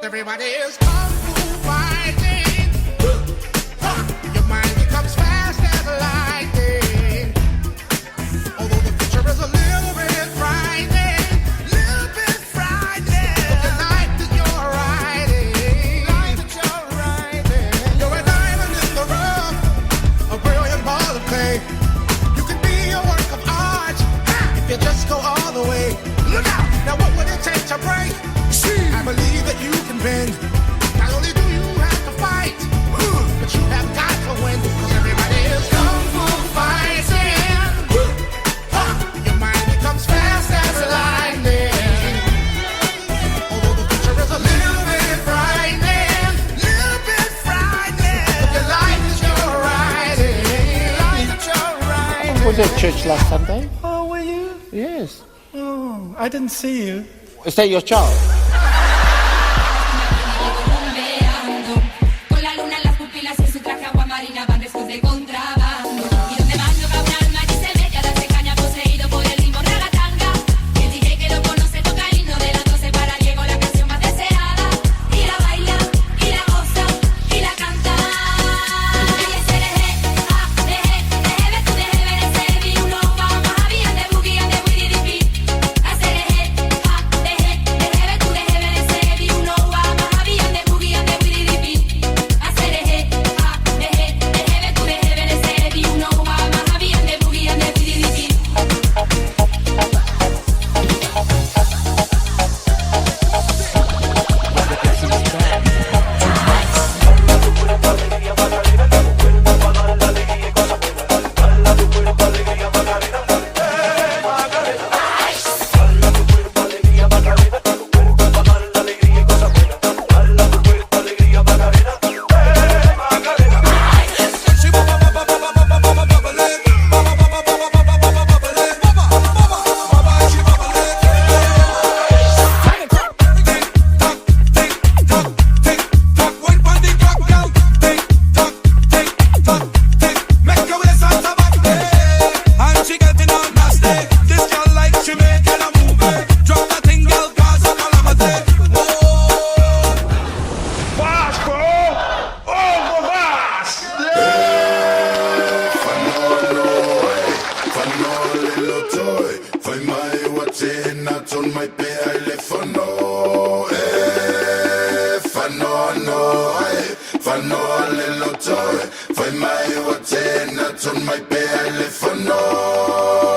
Everybody is kung fu fighting. Your mind becomes fast as lightning. Although the future is a little bit frightening, little bit frightening. Look at life that you're riding, You're a diamond in the rough, a brilliant ball of clay. You could be a work of art if you just go all the way. Look out! Now what would it take to break? I believe that you can bend. Not only do you have to fight, but you have got to win. Because everybody is kung fu fighting. Your mind becomes fast as lightning. Although the future is a little bit frightening, Look at life as you're riding, I was at church last Sunday. Oh, were you? Yes. Oh, I didn't see you. Is that your child? Con la luna en las pupilas y en su traje agua marina van restos de contrabando. Y donde más no va un alma y se mete a darse caña poseído por el ritmo ragatanga. El DJ que lo conoce toca el himno de las 12 para Diego, la canción más deseada. Y la baila, y la goza, y la canta. Y ese deje, deje, ve tu deje, ver ese vi uno va más bien de boogie and de widdy dee. Ese deje, deje, ve tu deje, ver ese vi uno va más bien de boogie and de widdy dee. Ese deje, deje, ve tu deje, ver ese vi uno va más bien de boogie and de widdy dee. Fai mai o te na ton mai pe ai le whanau.